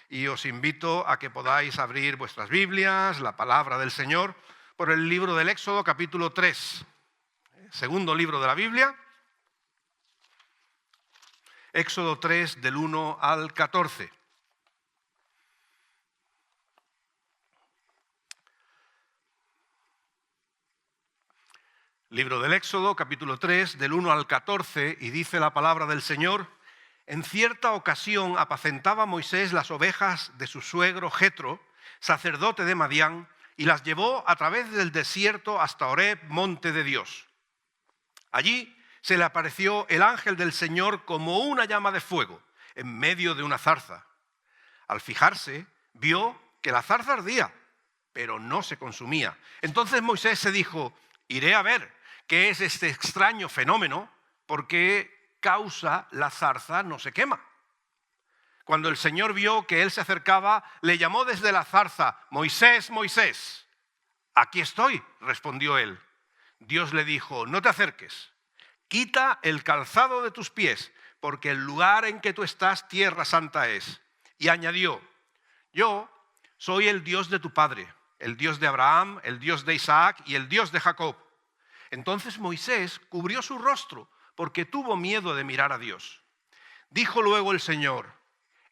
Y os invito a que podáis abrir vuestras Biblias, la palabra del Señor, por el libro del Éxodo, capítulo 3, segundo libro de la Biblia, Éxodo 3, del 1 al 14. Libro del Éxodo, capítulo 3, del 1 al 14, y dice la palabra del Señor: en cierta ocasión apacentaba Moisés las ovejas de su suegro Jetro, sacerdote de Madián, y las llevó a través del desierto hasta Horeb, monte de Dios. Allí se le apareció el ángel del Señor como una llama de fuego en medio de una zarza. Al fijarse, vio que la zarza ardía, pero no se consumía. Entonces Moisés se dijo: iré a ver qué es este extraño fenómeno, porque causa la zarza no se quema. Cuando el Señor vio que él se acercaba, le llamó desde la zarza: Moisés, Moisés. Aquí estoy, respondió él. Dios le dijo: no te acerques, quita el calzado de tus pies, porque el lugar en que tú estás, tierra santa es. Y añadió: yo soy el Dios de tu padre, el Dios de Abraham, el Dios de Isaac y el Dios de Jacob. Entonces Moisés cubrió su rostro, porque tuvo miedo de mirar a Dios. Dijo luego el Señor: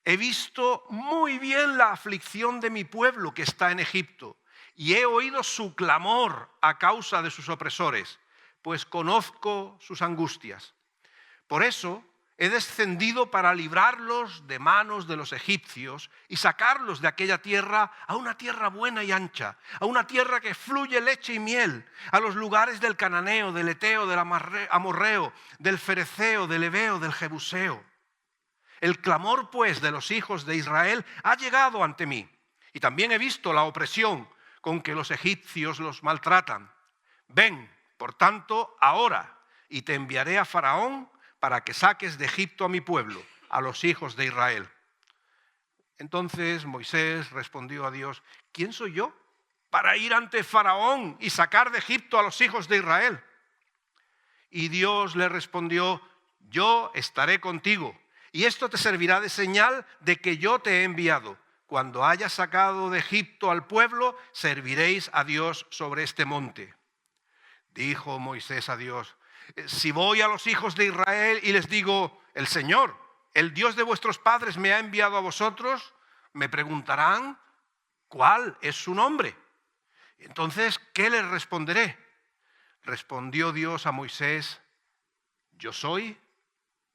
he visto muy bien la aflicción de mi pueblo que está en Egipto, y he oído su clamor a causa de sus opresores, pues conozco sus angustias. Por eso he descendido para librarlos de manos de los egipcios y sacarlos de aquella tierra a una tierra buena y ancha, a una tierra que fluye leche y miel, a los lugares del cananeo, del eteo, del amorreo, del fereceo, del heveo, del jebuseo. El clamor, pues, de los hijos de Israel ha llegado ante mí, y también he visto la opresión con que los egipcios los maltratan. Ven, por tanto, ahora, y te enviaré a Faraón para que saques de Egipto a mi pueblo, a los hijos de Israel. Entonces Moisés respondió a Dios: ¿quién soy yo para ir ante Faraón y sacar de Egipto a los hijos de Israel? Y Dios le respondió: yo estaré contigo, y esto te servirá de señal de que yo te he enviado. Cuando hayas sacado de Egipto al pueblo, serviréis a Dios sobre este monte. Dijo Moisés a Dios: si voy a los hijos de Israel y les digo: el Señor, el Dios de vuestros padres, me ha enviado a vosotros, me preguntarán: ¿cuál es su nombre? Entonces, ¿qué les responderé? Respondió Dios a Moisés: yo soy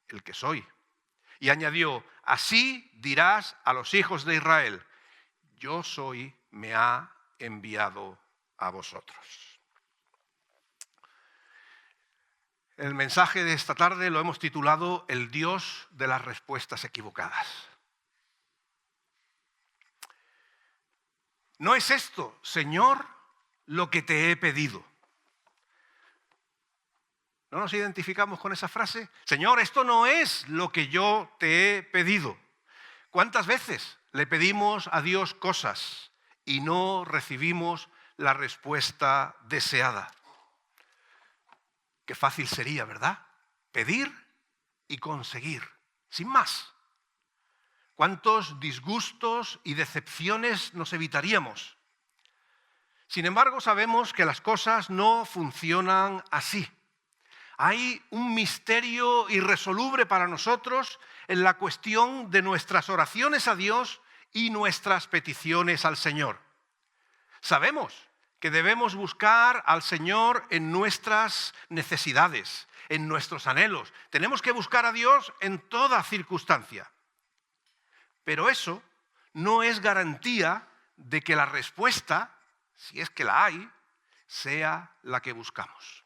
el que soy. Y añadió: así dirás a los hijos de Israel: yo soy, me ha enviado a vosotros. El mensaje de esta tarde lo hemos titulado: el Dios de las respuestas equivocadas. No es esto, Señor, lo que te he pedido. ¿No nos identificamos con esa frase? Señor, esto no es lo que yo te he pedido. ¿Cuántas veces le pedimos a Dios cosas y no recibimos la respuesta deseada? Qué fácil sería, ¿verdad? Pedir y conseguir, sin más. ¿Cuántos disgustos y decepciones nos evitaríamos? Sin embargo, sabemos que las cosas no funcionan así. Hay un misterio irresoluble para nosotros en la cuestión de nuestras oraciones a Dios y nuestras peticiones al Señor. Sabemos que debemos buscar al Señor en nuestras necesidades, en nuestros anhelos. Tenemos que buscar a Dios en toda circunstancia. Pero eso no es garantía de que la respuesta, si es que la hay, sea la que buscamos.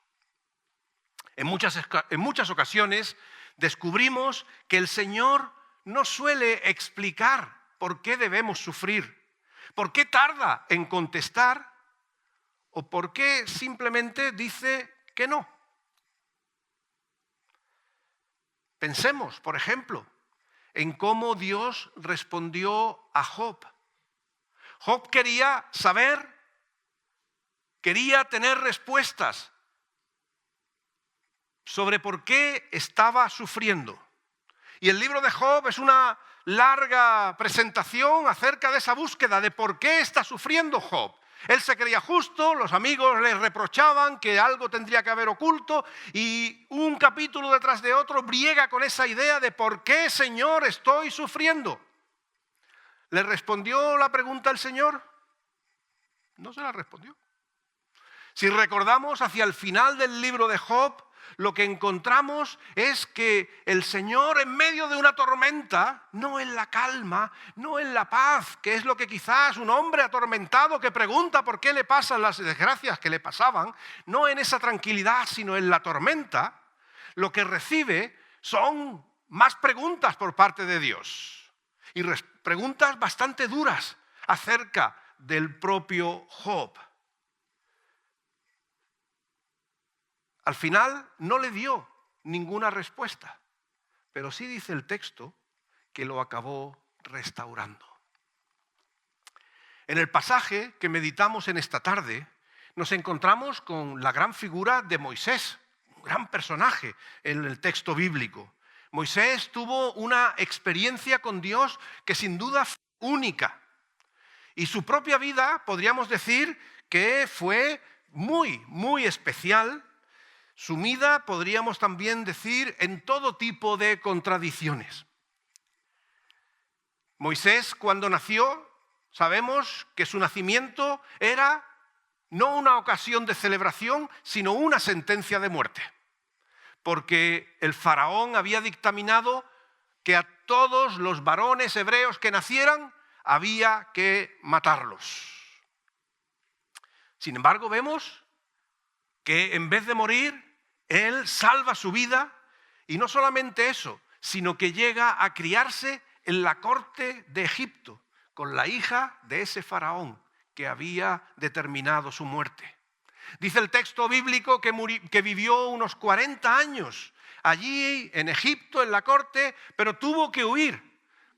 En muchas ocasiones descubrimos que el Señor no suele explicar por qué debemos sufrir, por qué tarda en contestar o por qué simplemente dice que no. Pensemos, por ejemplo, en cómo Dios respondió a Job. Job quería saber, quería tener respuestas sobre por qué estaba sufriendo. Y el libro de Job es una larga presentación acerca de esa búsqueda de por qué está sufriendo Job. Él se creía justo, los amigos le reprochaban que algo tendría que haber oculto y un capítulo detrás de otro briega con esa idea de por qué, Señor, estoy sufriendo. ¿Le respondió la pregunta el Señor? No se la respondió. Si recordamos hacia el final del libro de Job, lo que encontramos es que el Señor en medio de una tormenta, no en la calma, no en la paz, que es lo que quizás un hombre atormentado que pregunta por qué le pasan las desgracias que le pasaban, no en esa tranquilidad, sino en la tormenta, lo que recibe son más preguntas por parte de Dios. Y preguntas bastante duras acerca del propio Job. Al final no le dio ninguna respuesta, pero sí dice el texto que lo acabó restaurando. En el pasaje que meditamos en esta tarde, nos encontramos con la gran figura de Moisés, un gran personaje en el texto bíblico. Moisés tuvo una experiencia con Dios que sin duda fue única. Y su propia vida, podríamos decir, que fue muy, muy especial, sumida, podríamos también decir, en todo tipo de contradicciones. Moisés, cuando nació, sabemos que su nacimiento era no una ocasión de celebración, sino una sentencia de muerte. Porque el faraón había dictaminado que a todos los varones hebreos que nacieran había que matarlos. Sin embargo, vemos que en vez de morir, él salva su vida y no solamente eso, sino que llega a criarse en la corte de Egipto con la hija de ese faraón que había determinado su muerte. Dice el texto bíblico que vivió unos 40 años allí en Egipto, en la corte, pero tuvo que huir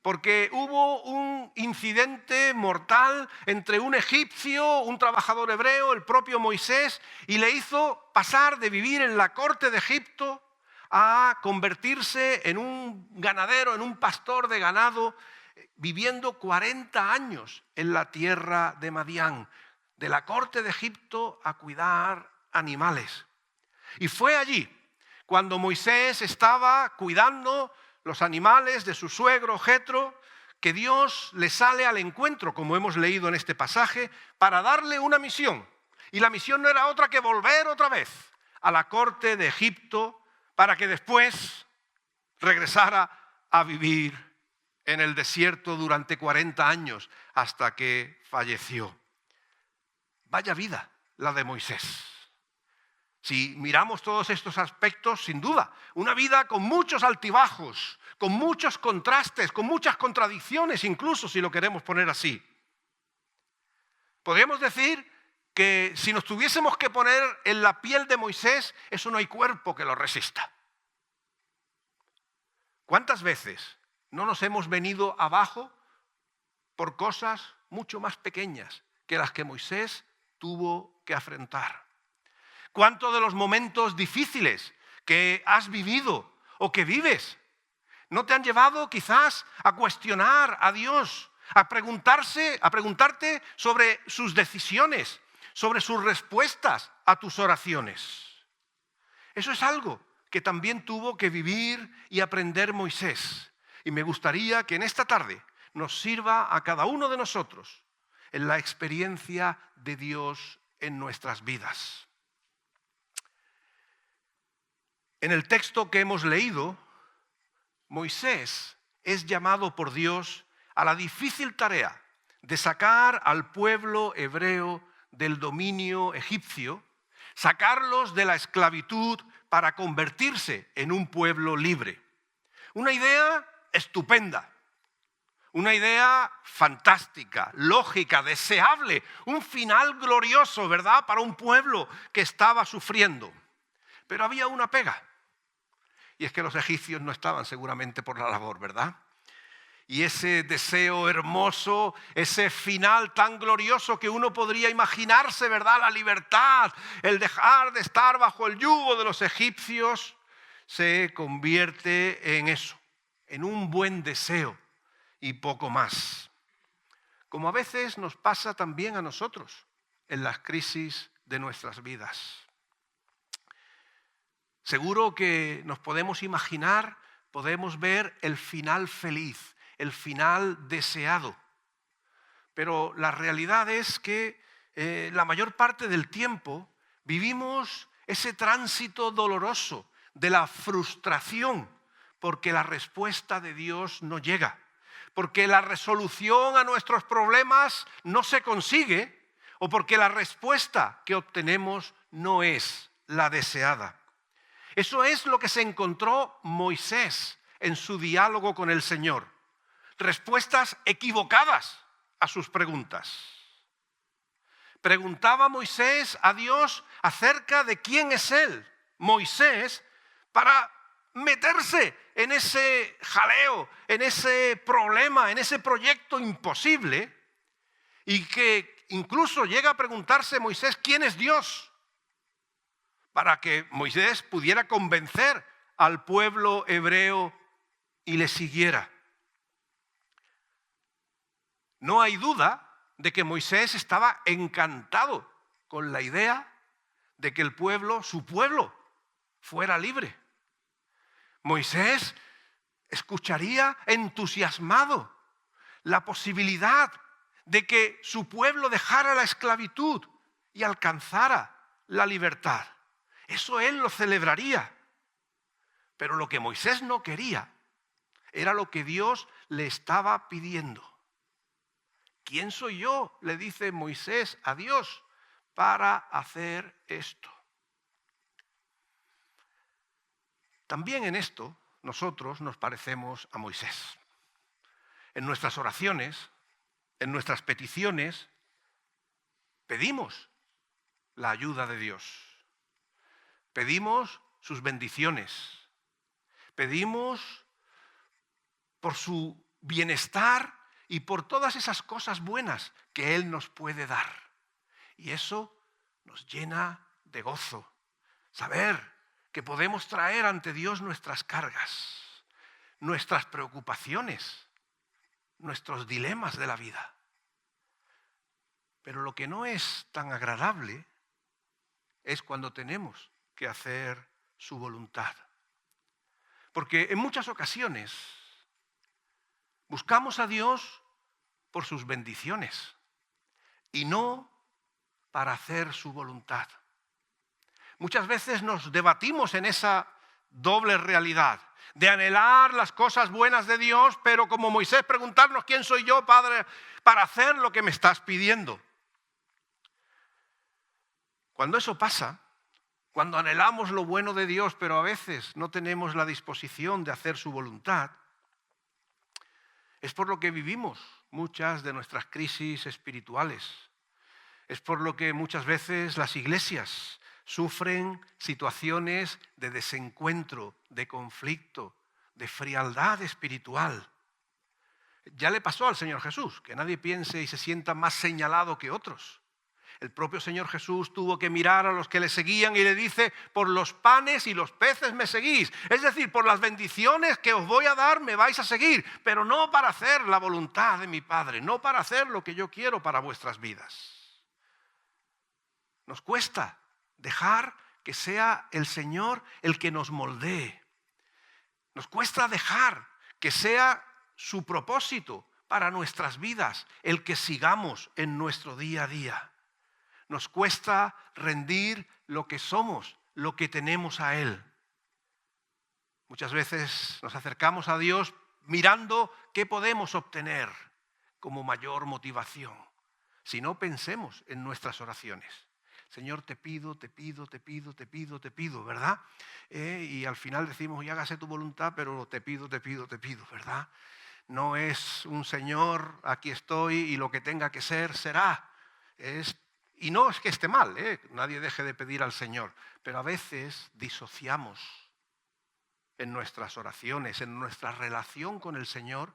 porque hubo un incidente mortal entre un egipcio, un trabajador hebreo, el propio Moisés, y le hizo pasar de vivir en la corte de Egipto a convertirse en un ganadero, en un pastor de ganado, viviendo 40 años en la tierra de Madián, de la corte de Egipto a cuidar animales. Y fue allí cuando Moisés estaba cuidando los animales de su suegro Jetro, que Dios le sale al encuentro, como hemos leído en este pasaje, para darle una misión. Y la misión no era otra que volver otra vez a la corte de Egipto para que después regresara a vivir en el desierto durante 40 años hasta que falleció. Vaya vida la de Moisés. Si miramos todos estos aspectos, sin duda, una vida con muchos altibajos, con muchos contrastes, con muchas contradicciones, incluso si lo queremos poner así. Podríamos decir que si nos tuviésemos que poner en la piel de Moisés, eso no hay cuerpo que lo resista. ¿Cuántas veces no nos hemos venido abajo por cosas mucho más pequeñas que las que Moisés tuvo que afrontar? ¿Cuántos de los momentos difíciles que has vivido o que vives no te han llevado quizás a cuestionar a Dios, a preguntarte sobre sus decisiones, sobre sus respuestas a tus oraciones? Eso es algo que también tuvo que vivir y aprender Moisés. Y me gustaría que en esta tarde nos sirva a cada uno de nosotros en la experiencia de Dios en nuestras vidas. En el texto que hemos leído, Moisés es llamado por Dios a la difícil tarea de sacar al pueblo hebreo del dominio egipcio, sacarlos de la esclavitud para convertirse en un pueblo libre. Una idea estupenda, una idea fantástica, lógica, deseable, un final glorioso, ¿verdad?, para un pueblo que estaba sufriendo. Pero había una pega. Y es que los egipcios no estaban seguramente por la labor, ¿verdad? Y ese deseo hermoso, ese final tan glorioso que uno podría imaginarse, ¿verdad? La libertad, el dejar de estar bajo el yugo de los egipcios, se convierte en eso, en un buen deseo, y poco más. Como a veces nos pasa también a nosotros en las crisis de nuestras vidas. Seguro que nos podemos imaginar, podemos ver el final feliz, el final deseado. Pero la realidad es que la mayor parte del tiempo vivimos ese tránsito doloroso de la frustración porque la respuesta de Dios no llega, porque la resolución a nuestros problemas no se consigue o porque la respuesta que obtenemos no es la deseada. Eso es lo que se encontró Moisés en su diálogo con el Señor. Respuestas equivocadas a sus preguntas. Preguntaba Moisés a Dios acerca de quién es Él, Moisés, para meterse en ese jaleo, en ese problema, en ese proyecto imposible, y que incluso llega a preguntarse Moisés quién es Dios, para que Moisés pudiera convencer al pueblo hebreo y le siguiera. No hay duda de que Moisés estaba encantado con la idea de que el pueblo, su pueblo, fuera libre. Moisés escucharía entusiasmado la posibilidad de que su pueblo dejara la esclavitud y alcanzara la libertad. Eso él lo celebraría. Pero lo que Moisés no quería era lo que Dios le estaba pidiendo. ¿Quién soy yo?, le dice Moisés a Dios, para hacer esto. También en esto nosotros nos parecemos a Moisés. En nuestras oraciones, en nuestras peticiones, pedimos la ayuda de Dios. Pedimos sus bendiciones. Pedimos por su bienestar y por todas esas cosas buenas que Él nos puede dar. Y eso nos llena de gozo. Saber que podemos traer ante Dios nuestras cargas, nuestras preocupaciones, nuestros dilemas de la vida. Pero lo que no es tan agradable es cuando tenemos que hacer su voluntad. Porque en muchas ocasiones buscamos a Dios por sus bendiciones y no para hacer su voluntad. Muchas veces nos debatimos en esa doble realidad de anhelar las cosas buenas de Dios, pero como Moisés preguntarnos quién soy yo, Padre, para hacer lo que me estás pidiendo. Cuando eso pasa, cuando anhelamos lo bueno de Dios, pero a veces no tenemos la disposición de hacer su voluntad, es por lo que vivimos muchas de nuestras crisis espirituales. Es por lo que muchas veces las iglesias sufren situaciones de desencuentro, de conflicto, de frialdad espiritual. Ya le pasó al Señor Jesús, que nadie piense y se sienta más señalado que otros. El propio Señor Jesús tuvo que mirar a los que le seguían y le dice: por los panes y los peces me seguís. Es decir, por las bendiciones que os voy a dar me vais a seguir, pero no para hacer la voluntad de mi Padre, no para hacer lo que yo quiero para vuestras vidas. Nos cuesta dejar que sea el Señor el que nos moldee. Nos cuesta dejar que sea su propósito para nuestras vidas el que sigamos en nuestro día a día. Nos cuesta rendir lo que somos, lo que tenemos a Él. Muchas veces nos acercamos a Dios mirando qué podemos obtener como mayor motivación. Si no, pensemos en nuestras oraciones. Señor, te pido, ¿verdad? Y al final decimos, y hágase tu voluntad, pero te pido, ¿verdad? No es un Señor, aquí estoy y lo que tenga que ser, será. Y no es que esté mal, nadie deje de pedir al Señor, pero a veces disociamos en nuestras oraciones, en nuestra relación con el Señor,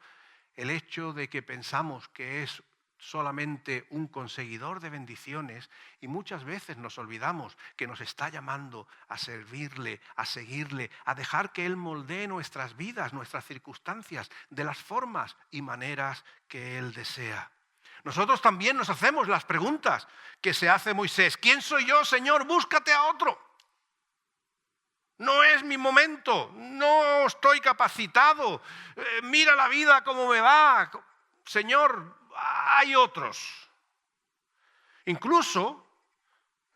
el hecho de que pensamos que es solamente un conseguidor de bendiciones y muchas veces nos olvidamos que nos está llamando a servirle, a seguirle, a dejar que Él moldee nuestras vidas, nuestras circunstancias, de las formas y maneras que Él desea. Nosotros también nos hacemos las preguntas que se hace Moisés. ¿Quién soy yo, Señor? Búscate a otro. No es mi momento, no estoy capacitado. Mira la vida cómo me va. Señor, hay otros. Incluso,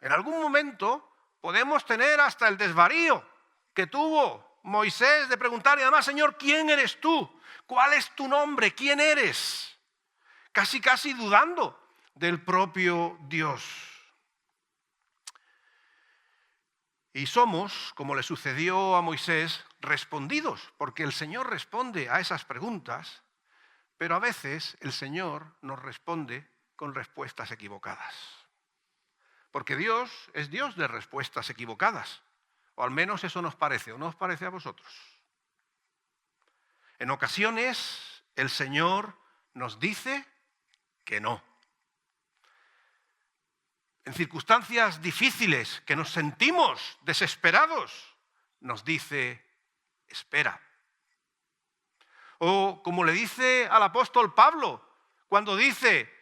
en algún momento, podemos tener hasta el desvarío que tuvo Moisés de preguntar, y además, Señor, ¿quién eres tú? ¿Cuál es tu nombre? ¿Quién eres? Casi dudando del propio Dios. Y somos, como le sucedió a Moisés, respondidos, porque el Señor responde a esas preguntas, pero a veces el Señor nos responde con respuestas equivocadas. Porque Dios es Dios de respuestas equivocadas, o al menos eso nos parece, ¿o no os parece a vosotros? En ocasiones el Señor nos dice que no. En circunstancias difíciles que nos sentimos desesperados, nos dice, espera. O como le dice al apóstol Pablo, cuando dice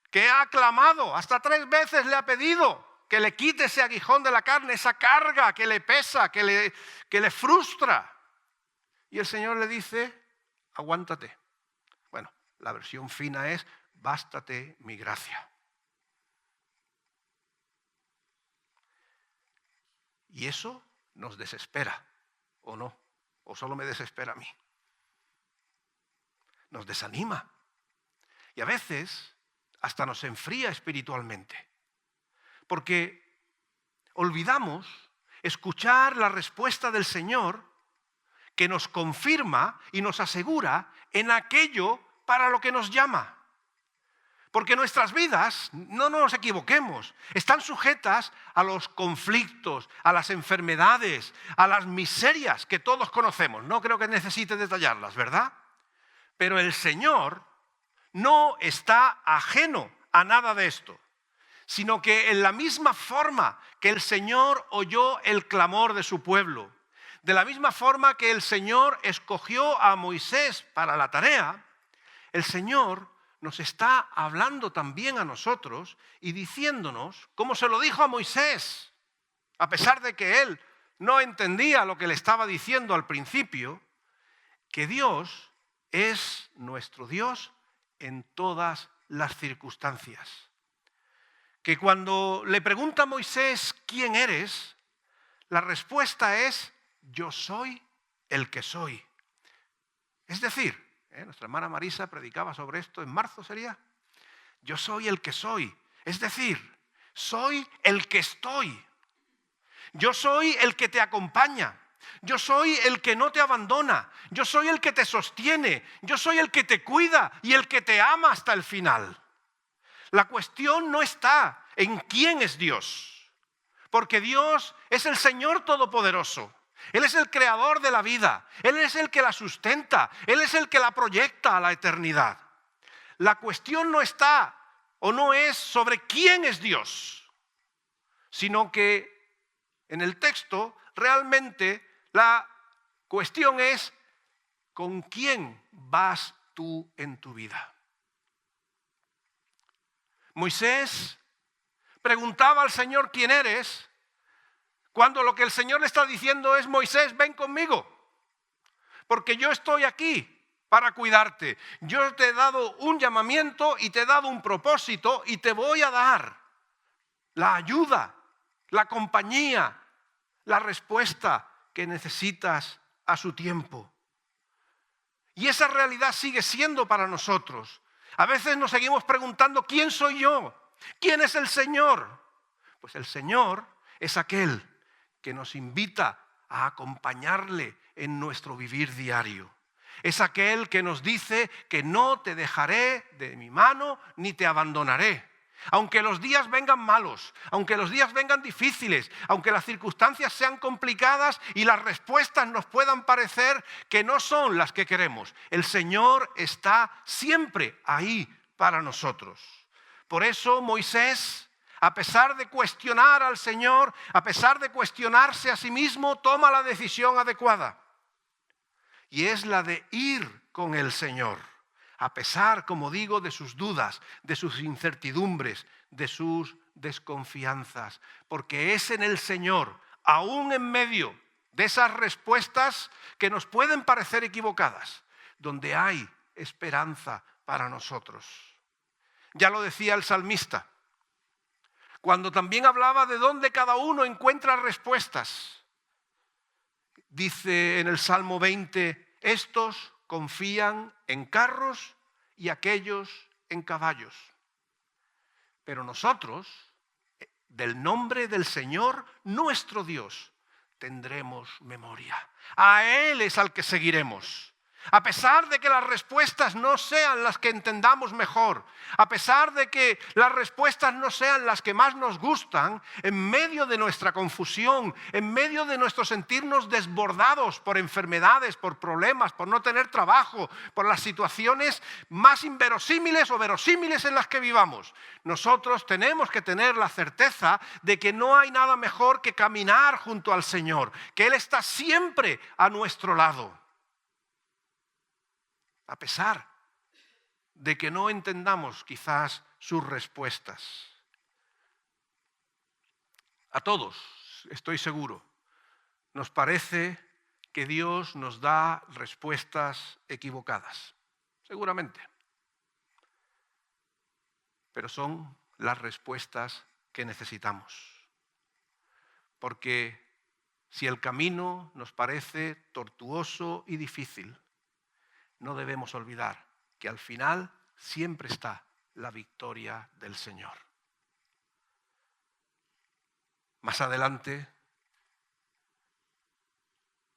que ha clamado, hasta 3 veces le ha pedido que le quite ese aguijón de la carne, esa carga que le pesa, que le frustra. Y el Señor le dice, aguántate. Bueno, la versión fina es, bástate mi gracia. Y eso nos desespera, ¿o no? ¿O solo me desespera a mí? Nos desanima. Y a veces hasta nos enfría espiritualmente. Porque olvidamos escuchar la respuesta del Señor que nos confirma y nos asegura en aquello para lo que nos llama. Porque nuestras vidas, no nos equivoquemos, están sujetas a los conflictos, a las enfermedades, a las miserias que todos conocemos. No creo que necesite detallarlas, ¿verdad? Pero el Señor no está ajeno a nada de esto, sino que en la misma forma que el Señor oyó el clamor de su pueblo, de la misma forma que el Señor escogió a Moisés para la tarea, el Señor nos está hablando también a nosotros y diciéndonos, como se lo dijo a Moisés, a pesar de que él no entendía lo que le estaba diciendo al principio, que Dios es nuestro Dios en todas las circunstancias. Que cuando le pregunta a Moisés, ¿quién eres?, la respuesta es, yo soy el que soy. Es decir, nuestra hermana Marisa predicaba sobre esto en marzo, ¿sería? Yo soy el que soy. Es decir, soy el que estoy. Yo soy el que te acompaña. Yo soy el que no te abandona. Yo soy el que te sostiene. Yo soy el que te cuida y el que te ama hasta el final. La cuestión no está en quién es Dios, porque Dios es el Señor Todopoderoso. Él es el creador de la vida, Él es el que la sustenta, Él es el que la proyecta a la eternidad. La cuestión no está o no es sobre quién es Dios, sino que en el texto realmente la cuestión es con quién vas tú en tu vida. Moisés preguntaba al Señor quién eres, cuando lo que el Señor le está diciendo es, Moisés, ven conmigo, porque yo estoy aquí para cuidarte. Yo te he dado un llamamiento y te he dado un propósito y te voy a dar la ayuda, la compañía, la respuesta que necesitas a su tiempo. Y esa realidad sigue siendo para nosotros. A veces nos seguimos preguntando, ¿quién soy yo? ¿Quién es el Señor? Pues el Señor es aquel que nos invita a acompañarle en nuestro vivir diario. Es aquel que nos dice que no te dejaré de mi mano ni te abandonaré. Aunque los días vengan malos, aunque los días vengan difíciles, aunque las circunstancias sean complicadas y las respuestas nos puedan parecer que no son las que queremos, el Señor está siempre ahí para nosotros. Por eso Moisés, a pesar de cuestionar al Señor, a pesar de cuestionarse a sí mismo, toma la decisión adecuada. Y es la de ir con el Señor, a pesar, como digo, de sus dudas, de sus incertidumbres, de sus desconfianzas. Porque es en el Señor, aún en medio de esas respuestas que nos pueden parecer equivocadas, donde hay esperanza para nosotros. Ya lo decía el salmista, cuando también hablaba de dónde cada uno encuentra respuestas. Dice en el Salmo 20, estos confían en carros y aquellos en caballos. Pero nosotros, del nombre del Señor, nuestro Dios, tendremos memoria. A Él es al que seguiremos. A pesar de que las respuestas no sean las que entendamos mejor, a pesar de que las respuestas no sean las que más nos gustan, en medio de nuestra confusión, en medio de nuestro sentirnos desbordados por enfermedades, por problemas, por no tener trabajo, por las situaciones más inverosímiles o verosímiles en las que vivamos, nosotros tenemos que tener la certeza de que no hay nada mejor que caminar junto al Señor, que Él está siempre a nuestro lado. A pesar de que no entendamos quizás sus respuestas. A todos, estoy seguro, nos parece que Dios nos da respuestas equivocadas. Seguramente. Pero son las respuestas que necesitamos. Porque si el camino nos parece tortuoso y difícil, no debemos olvidar que al final siempre está la victoria del Señor. Más adelante,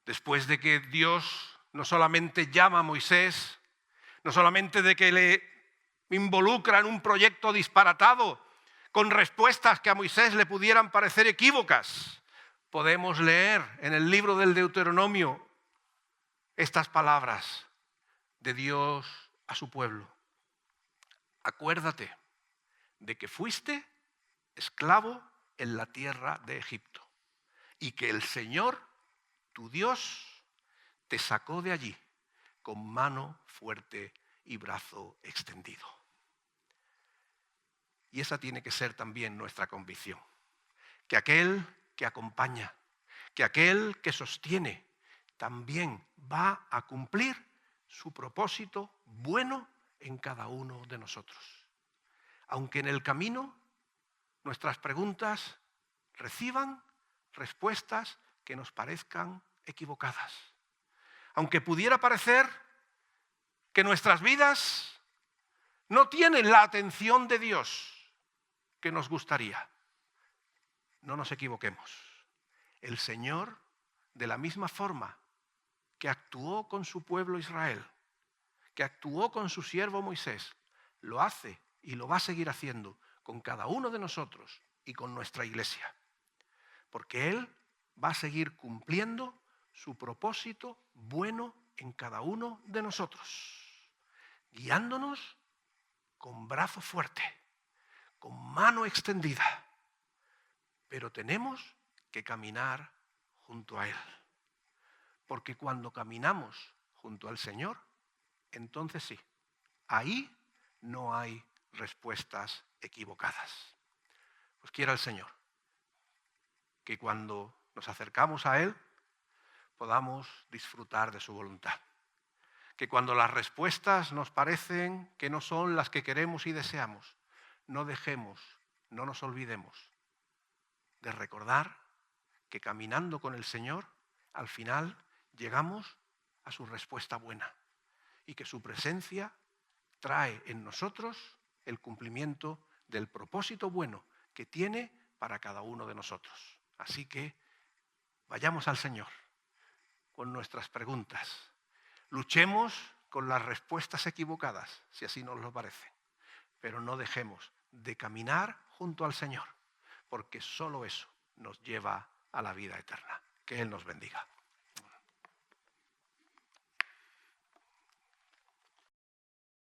después de que Dios no solamente llama a Moisés, no solamente de que le involucra en un proyecto disparatado con respuestas que a Moisés le pudieran parecer equívocas, podemos leer en el libro del Deuteronomio estas palabras de Dios a su pueblo. Acuérdate de que fuiste esclavo en la tierra de Egipto y que el Señor, tu Dios, te sacó de allí con mano fuerte y brazo extendido. Y esa tiene que ser también nuestra convicción, que aquel que acompaña, que aquel que sostiene, también va a cumplir su propósito bueno en cada uno de nosotros. Aunque en el camino nuestras preguntas reciban respuestas que nos parezcan equivocadas. Aunque pudiera parecer que nuestras vidas no tienen la atención de Dios que nos gustaría. No nos equivoquemos. El Señor, de la misma forma que actuó con su pueblo Israel, que actuó con su siervo Moisés, lo hace y lo va a seguir haciendo con cada uno de nosotros y con nuestra iglesia. Porque Él va a seguir cumpliendo su propósito bueno en cada uno de nosotros, guiándonos con brazo fuerte, con mano extendida. Pero tenemos que caminar junto a Él. Porque cuando caminamos junto al Señor, entonces sí, ahí no hay respuestas equivocadas. Pues quiera el Señor que cuando nos acercamos a Él podamos disfrutar de su voluntad. Que cuando las respuestas nos parecen que no son las que queremos y deseamos, no dejemos, no nos olvidemos de recordar que caminando con el Señor, al final llegamos a su respuesta buena y que su presencia trae en nosotros el cumplimiento del propósito bueno que tiene para cada uno de nosotros. Así que vayamos al Señor con nuestras preguntas. Luchemos con las respuestas equivocadas, si así nos lo parece, pero no dejemos de caminar junto al Señor, porque solo eso nos lleva a la vida eterna. Que Él nos bendiga.